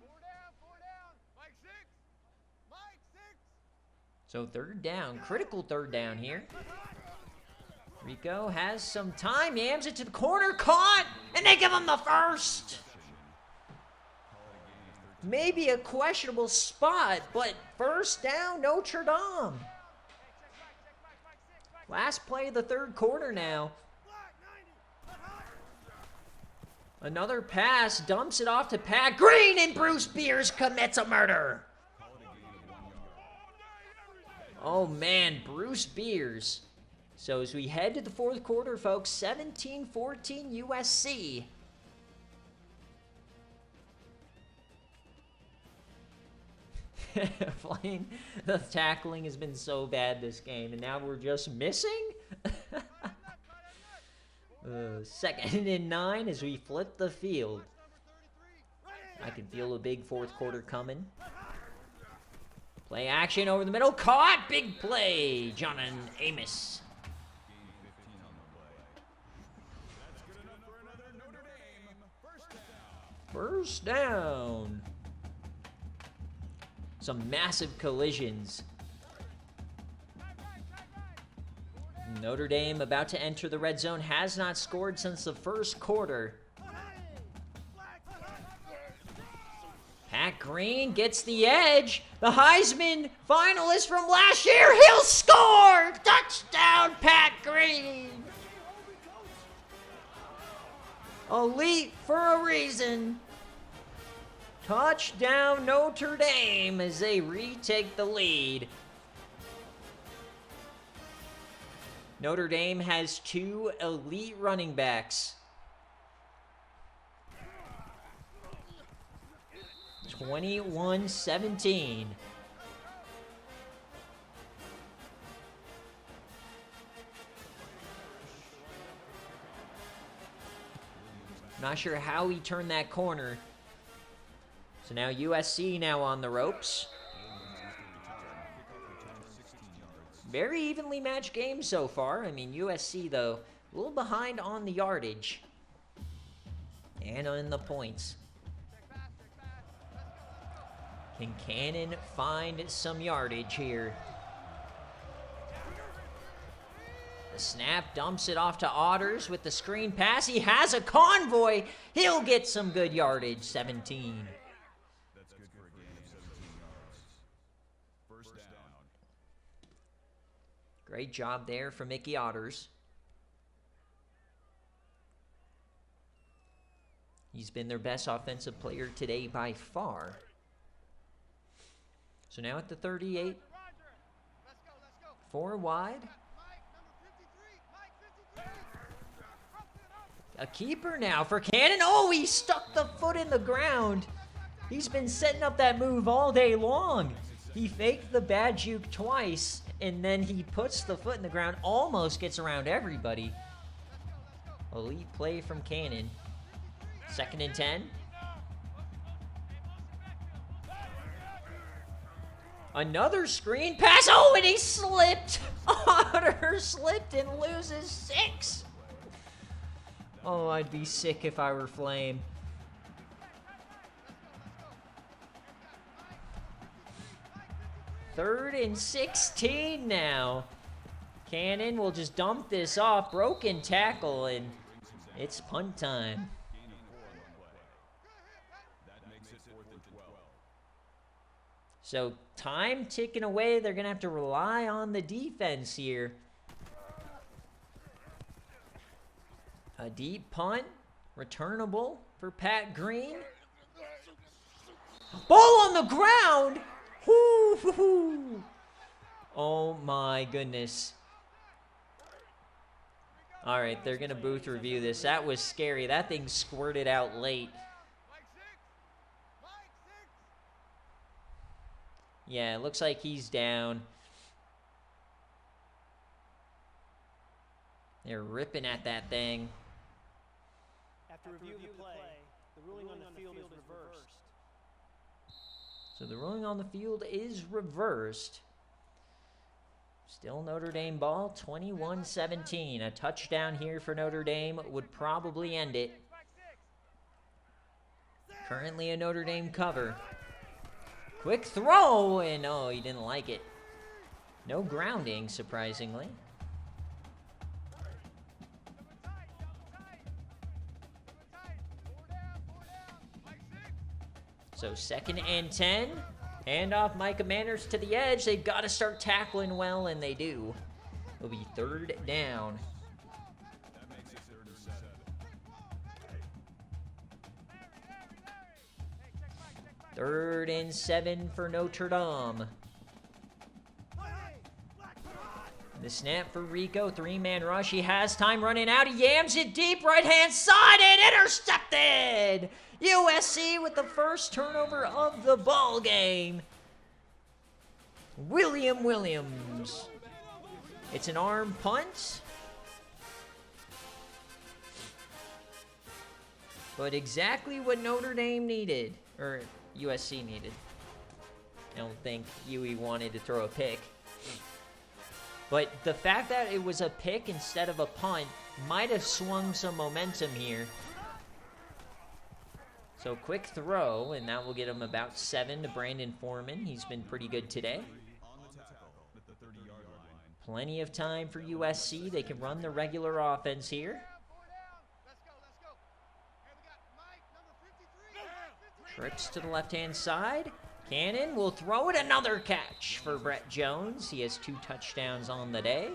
So 3rd down, critical 3rd down here. Rico has some time, yams it to the corner, caught, and they give him the 1st. Maybe a questionable spot, but 1st down, Notre Dame. Last play of the 3rd quarter now. Another pass, dumps it off to Pat Green, and Bruce Beers commits a murder. Oh man, Bruce Beers. So as we head to the 4th quarter, folks, 17-14 USC. The tackling has been so bad this game, and now we're just missing? 2nd and 9 as we flip the field. I can feel a big 4th quarter coming. Play action over the middle, caught, big play, Jonan Amos. First down. Some massive collisions. Notre Dame about to enter the red zone, has not scored since the 1st quarter. Pat Green gets the edge. The Heisman finalist from last year, he'll score! Touchdown, Pat Green! Elite for a reason. Touchdown Notre Dame as they retake the lead. Notre Dame has 2 elite running backs. 21-17. Not sure how he turned that corner. So now USC now on the ropes. Very evenly matched game so far. I mean, USC, though, a little behind on the yardage. And on the points. Can Cannon find some yardage here? The snap dumps it off to Otters with the screen pass. He has a convoy. He'll get some good yardage, 17. That's good for a gain of 17 yards. First down. Great job there for Mickey Otters. He's been their best offensive player today by far. So now at the 38, 4 wide. A keeper now for Cannon. Oh, he stuck the foot in the ground. He's been setting up that move all day long. He faked the bad juke twice, and then he puts the foot in the ground, almost gets around everybody. Elite play from Cannon. 2nd and 10. Another screen pass. Oh, and he slipped. Otter slipped and loses 6. Oh, I'd be sick if I were Flame. Third and 16 now. Cannon will just dump this off. Broken tackle, and it's punt time. So time ticking away. They're going to have to rely on the defense here. A deep punt. Returnable for Pat Green. Ball on the ground. Woo-hoo-hoo. Oh my goodness. All right, they're going to booth review this. That was scary. That thing squirted out late. Yeah, it looks like he's down. They're ripping at that thing. After review of the play, the ruling on the field is reversed. So the ruling on the field is reversed. Still Notre Dame ball, 21-17. A touchdown here for Notre Dame would probably end it. Currently a Notre Dame cover. Quick throw, and oh, he didn't like it. No grounding, surprisingly. So 2nd and 10. Hand off Micah Manners to the edge. They've got to start tackling well, and they do. It'll be 3rd down. That makes it 3rd and 7. 3rd and 7 for Notre Dame. The snap for Rico, 3-man rush. He has time running out. He yams it deep, right-hand side, and intercepted! USC with the first turnover of the ball game. Williams. It's an arm punt. But exactly what Notre Dame needed, or USC needed. I don't think UE wanted to throw a pick. But the fact that it was a pick instead of a punt might have swung some momentum here. So quick throw, and that will get him about 7 to Brandon Foreman. He's been pretty good today. On the tackle at the 30-yard line. Plenty of time for USC. They can run the regular offense here. Trips to the left-hand side. Cannon will throw it. Another catch for Brett Jones. He has 2 touchdowns on the day.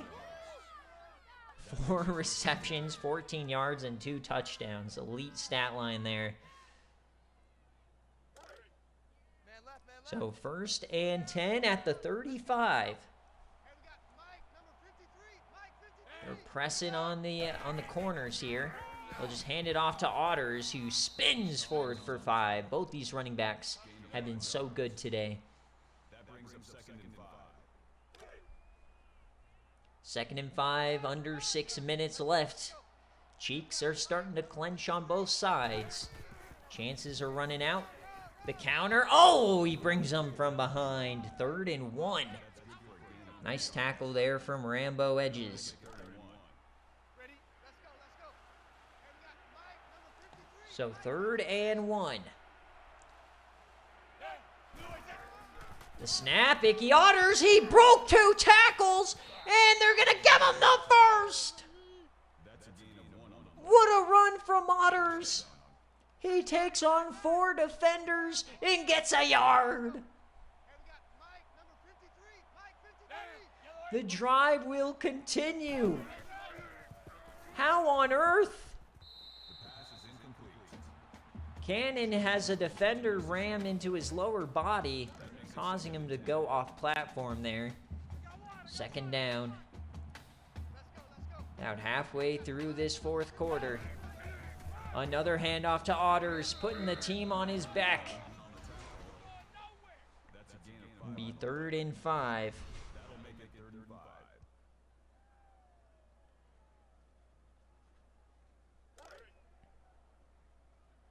4 receptions, 14 yards, and 2 touchdowns. Elite stat line there. So 1st and 10 at the 35. They're pressing on the corners here. They'll just hand it off to Otters, who spins forward for 5. Both these running backs have been so good today. That brings him 2nd and 5. 2nd and 5, under 6 minutes left. Cheeks are starting to clench on both sides. Chances are running out. The counter. Oh, he brings them from behind. 3rd and 1. Nice tackle there from Rambo Edges. So 3rd and 1. The snap, Icky Otters, he broke 2 tackles, and they're going to give him the first. What a run from Otters. He takes on 4 defenders and gets a yard. The drive will continue. How on earth? Cannon has a defender ram into his lower body, causing him to go off platform there. 2nd down. About halfway through this 4th quarter. Another handoff to Otters, putting the team on his back. Be 3rd and 5. That'll make it 3rd and 5.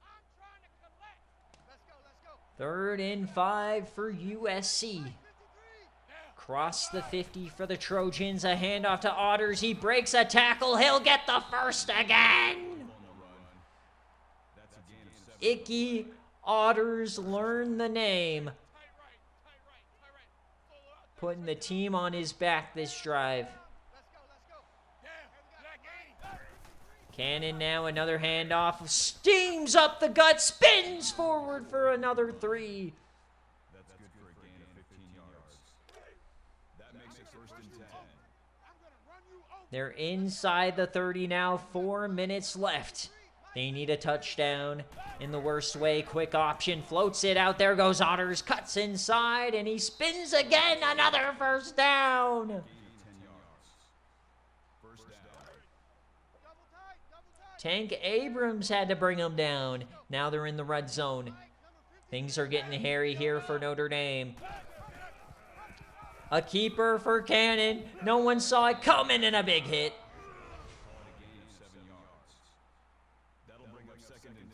I'm trying to collect. Let's go. 3rd and 5 for USC. 53. Cross the 50 for the Trojans. A handoff to Otters. He breaks a tackle. He'll get the first again. That's a gain of 7. Icky Otters learn the name. Tight right. Full out. Putting the team on his back this drive. Let's go. Yeah, gain. Cannon now, another handoff. Steams up the gut. Spins forward for another 3. That's good for a gain of 15 yards. That makes it 1st and 10. I'm gonna run you over. They're inside the 30 now. 4 minutes left. They need a touchdown in the worst way. Quick option. Floats it out. There goes Otters. Cuts inside. And he spins again. Another first down. Gain of 10 yards. First down. Double tight. Tank Abrams had to bring him down. Now they're in the red zone. Things are getting hairy here for Notre Dame. A keeper for Cannon. No one saw it coming, and a big hit. Call it a gain of 7 yards. That'll bring up 2nd and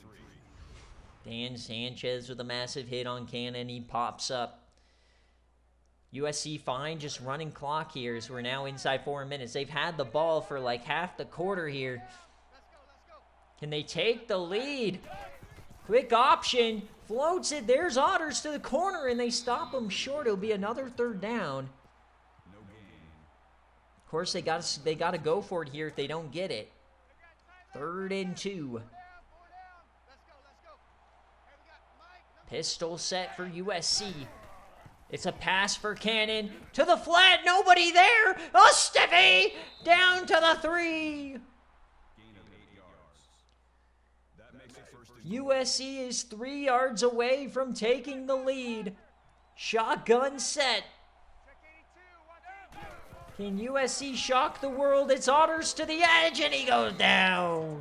3. Dan Sanchez with a massive hit on Cannon. He pops up. USC fine, just running clock here as we're now inside 4 minutes. They've had the ball for like half the quarter here. Can they take the lead? Quick option. Floats it. There's Otters to the corner, and they stop him short. It'll be another 3rd down. No gain. Of course, they got to go for it here if they don't get it. 3rd and 2. Pistol set for USC. It's a pass for Cannon to the flat. Nobody there. A stiffy down to the 3. Gain of 8 yards. That makes it 1st and USC is 3 yards away from taking the lead. Shotgun set. Can USC shock the world? It's Otters to the edge, and he goes down.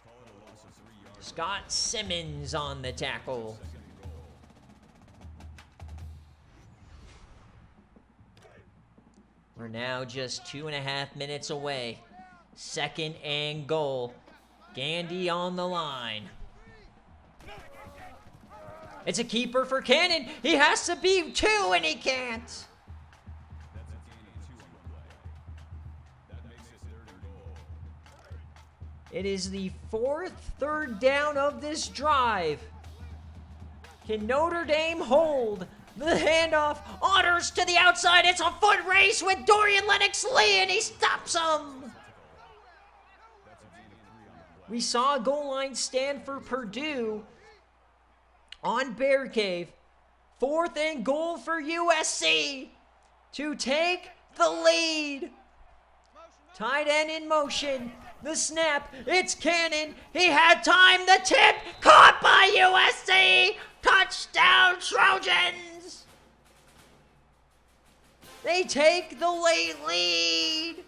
call it a loss of 3 yards. Scott Simmons on the tackle. 2nd and goal. We're now just 2.5 minutes away. 2nd and goal. Gandy on the line. It's a keeper for Cannon. He has to be 2, and he can't. That's a gain of 2 on the play. That makes it 3rd and goal. It is the 4th 3rd down of this drive. Can Notre Dame hold? The handoff. Otters to the outside. It's a foot race with Dorian Lennox-Lee, and he stops him. That's a gain of 3 on the play. We saw a goal line stand for Purdue on BearCave. 4th and goal for USC to take the lead. Tight end in motion. The snap. It's Cannon. He had time. The tip. Caught by USC. Touchdown, Trojans. They take the late lead.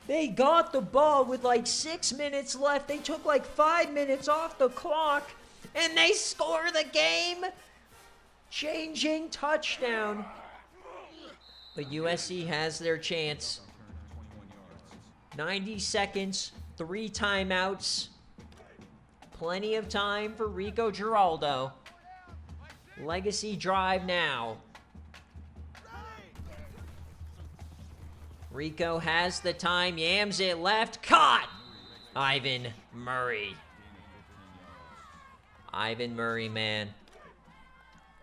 They got the ball with like 6 minutes left. They took like 5 minutes off the clock, and they score the game-changing touchdown. But USC has their chance. 90 seconds, 3 timeouts. Plenty of time for Rico Giraldo. Legacy drive now. Rico has the time, yams it left, caught! Ivan Murray. Ivan Murray, man.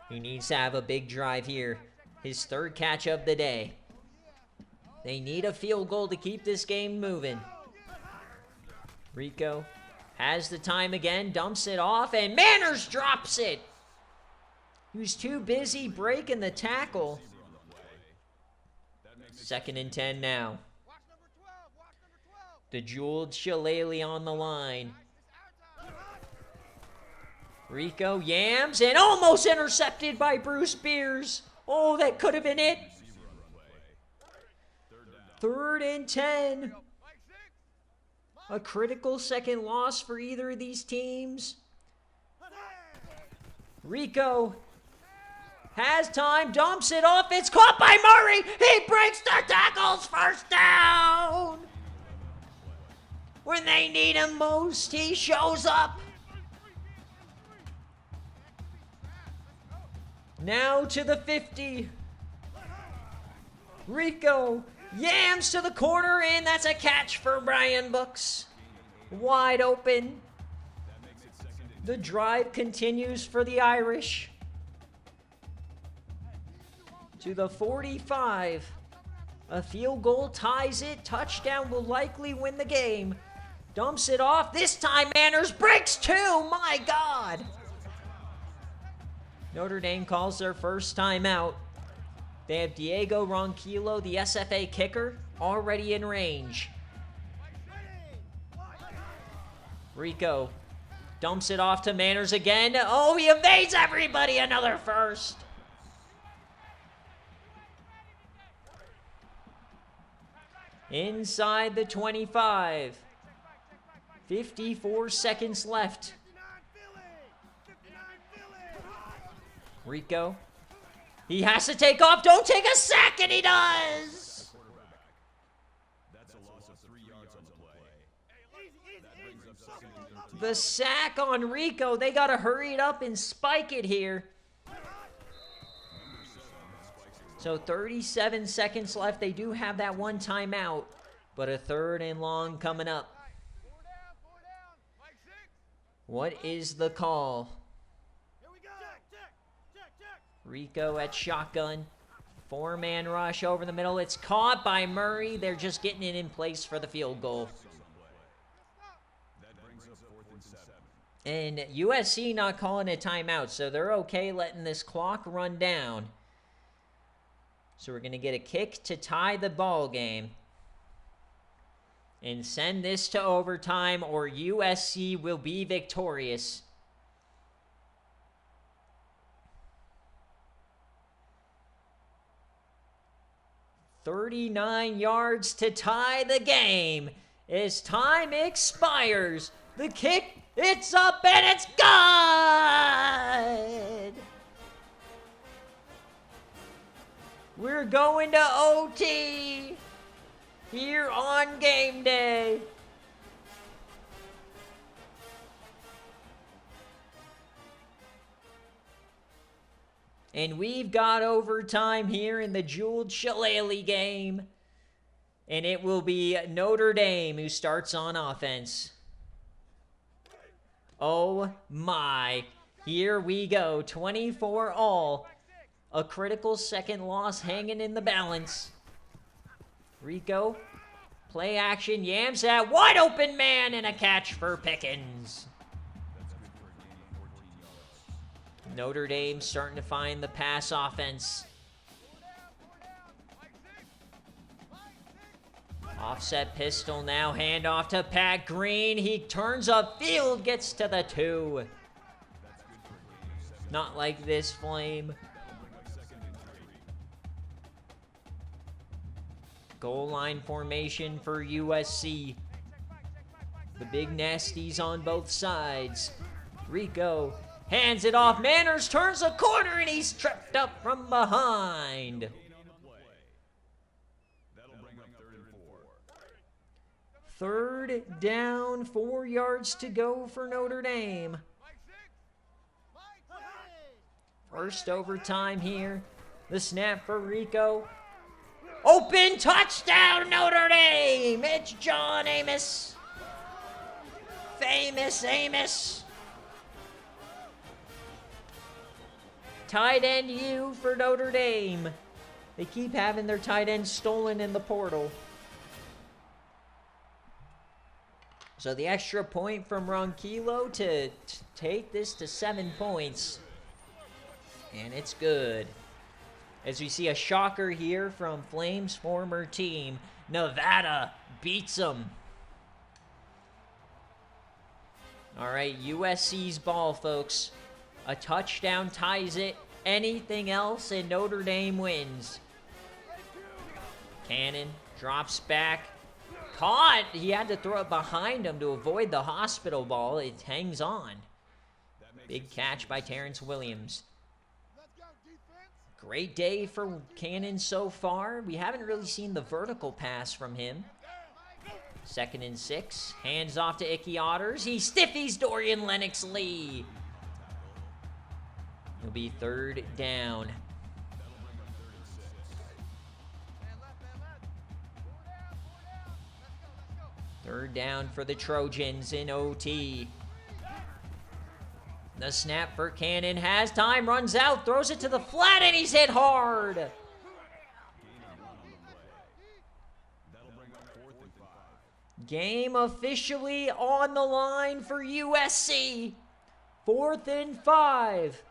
He needs to have a big drive here. His 3rd catch of the day. They need a field goal to keep this game moving. Rico has the time again, dumps it off, and Manners drops it. He was too busy breaking the tackle. 2nd and 10 now. Watch number 12. Watch number 12. The jeweled shillelagh on the line. Rico yams and almost intercepted by Bruce Beers. Oh, that could have been it. 3rd and 10. A critical second loss for either of these teams. Rico has time, dumps it off. It's caught by Murray. He breaks the tackles. First down. When they need him most, he shows up. Now to the 50. Rico yams to the corner, and that's a catch for Brian Books. Wide open. The drive continues for the Irish. To the 45. A field goal ties it. Touchdown will likely win the game. Dumps it off. This time Manners breaks 2. My God. Notre Dame calls their first timeout. They have Diego Ronquillo, the SFA kicker, already in range. Rico dumps it off to Manners again. Oh, he evades everybody. Another first. Inside the 25. 54 seconds left. Rico. He has to take off. Don't take a sack, and he does. That's a loss of 3 yards on the play. The sack on Rico. They got to hurry it up and spike it here. So 37 seconds left. They do have that one timeout, but a 3rd and long coming up. What is the call? Rico at shotgun. 4-man rush over the middle. It's caught by Murray. They're just getting it in place for the field goal. And USC not calling a timeout, so they're okay letting this clock run down. So we're going to get a kick to tie the ball game and send this to overtime, or USC will be victorious. "39 yards to tie the game as time expires. The kick, it's up and it's good! We're going to OT here on game day. And we've got overtime here in the Jeweled Shillelagh game. And it will be Notre Dame who starts on offense. Oh my. Here we go. 24-all. A critical second loss hanging in the balance. Rico. Play action. Yams that wide open man and a catch for Pickens. Notre Dame starting to find the pass offense. Offset pistol now, handoff to Pat Green. He turns upfield, gets to the 2. Not like this, Flame. Goal line formation for USC. The big nasties on both sides. Rico hands it off. Manners turns the corner and he's tripped up from behind. Third down, 4 yards to go for Notre Dame. First overtime here. The snap for Rico. Open touchdown, Notre Dame! It's John Amos. Famous Amos. Tight end U for Notre Dame. They keep having their tight end stolen in the portal. So the extra point from Ronquillo to take this to 7 points. And it's good. As we see a shocker here from Flames' former team. Nevada beats them. All right, USC's ball, folks. A touchdown ties it. Anything else and Notre Dame wins. Cannon Drops back. Caught. He had to throw it behind him to avoid the hospital ball. It hangs on. Big catch by Terrence Williams. Let's go, defense. Great day for Cannon so far. We haven't really seen the vertical pass from him. 2nd and 6. Hands off to Icky Otters. He stiffies Dorian Lennox-Lee. It'll be 3rd down. Man left. Four down. Let's go. 3rd down for the Trojans in OT. The snap for Cannon has time, runs out, throws it to the flat, and he's hit hard. That'll bring up 4th and 5. Game officially on the line for USC. 4th and 5.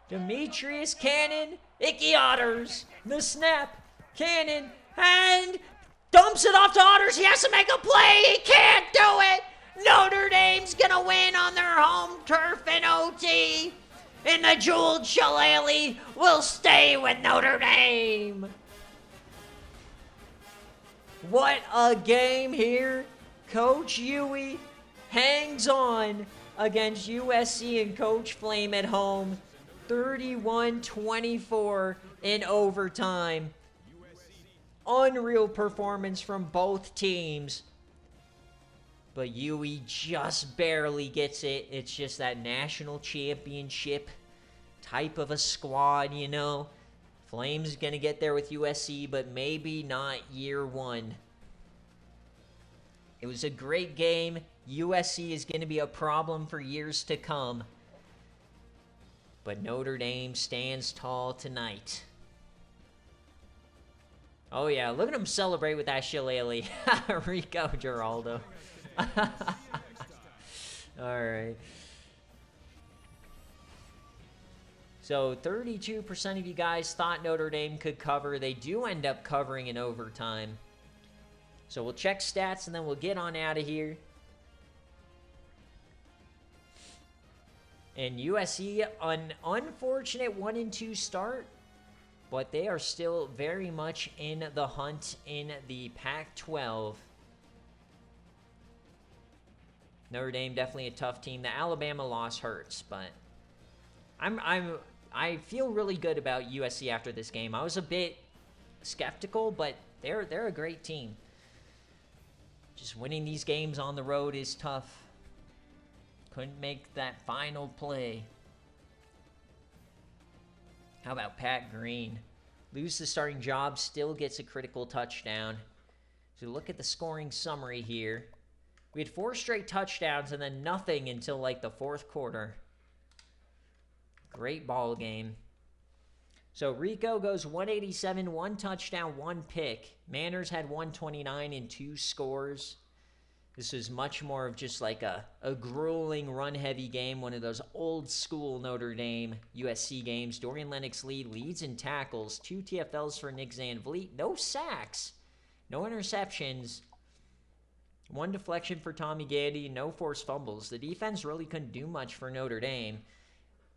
Demetrius Cannon, Icky Otters. The snap, Cannon, and dumps it off to Otters. He has to make a play. He can't do it. Notre Dame's gonna win on their home turf in OT. And the jeweled shillelagh will stay with Notre Dame. What a game here. Coach Huey hangs on against USC and Coach Flame at home. 31-24 in overtime. Unreal performance from both teams. But Huey just barely gets it. It's just that national championship type of a squad, you know. Flames going to get there with USC, but maybe not year one. It was a great game. USC is going to be a problem for years to come. But Notre Dame stands tall tonight. Oh, yeah. Look at him celebrate with that shillelagh. Rico Giraldo. All right. So 32% of you guys thought Notre Dame could cover. They do end up covering in overtime. So we'll check stats and then we'll get on out of here. And USC, an unfortunate 1-2 start, but they are still very much in the hunt in the Pac-12. Notre Dame definitely a tough team. The Alabama loss hurts, but I feel really good about USC after this game. I was a bit skeptical, but they're a great team. Just winning these games on the road is tough. Couldn't make that final play. How about Pat Green? Lose the starting job, still gets a critical touchdown. So look at the scoring summary here. We had 4 straight touchdowns and then nothing until like the 4th quarter. Great ball game. So Rico goes 187, 1 touchdown, 1 pick. Manners had 129 and 2 scores. This is much more of just like a grueling run-heavy game, one of those old-school Notre Dame USC games. Dorian Lennox-Lee leads in tackles, 2 TFLs for Nick Van Vliet, no sacks, no interceptions, 1 deflection for Tommy Gandy, no forced fumbles. The defense really couldn't do much for Notre Dame.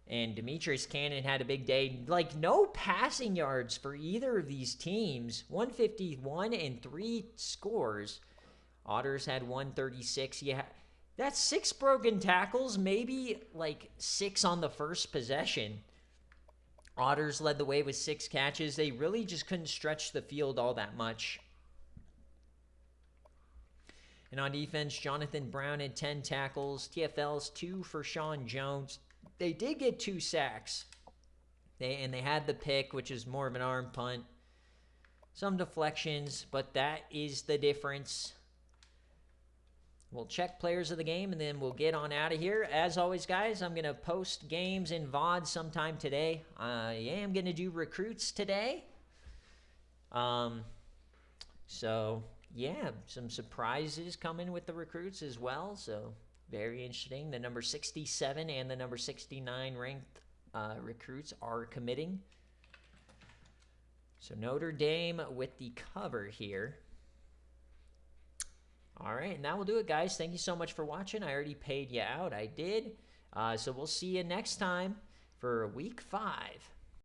And Demetrius Cannon had a big day. Like, no passing yards for either of these teams. 151 and 3 scores. Otters had 136. Yeah, that's 6 broken tackles, maybe like 6 on the first possession. Otters led the way with 6 catches. They really just couldn't stretch the field all that much. And on defense, Jonathan Brown had 10 tackles. TFLs, 2 for Sean Jones. They did get 2 sacks. They had the pick, which is more of an arm punt. Some deflections, but that is the difference. We'll check players of the game, and then we'll get on out of here. As always, guys, I'm going to post games in VOD sometime today. I am going to do recruits today. So, yeah, some surprises coming with the recruits as well. So, very interesting. The number 67 and the number 69 ranked recruits are committing. So, Notre Dame with the cover here. All right, and that will do it, guys. Thank you so much for watching. I already paid you out. I did. So we'll see you next time for Week 5.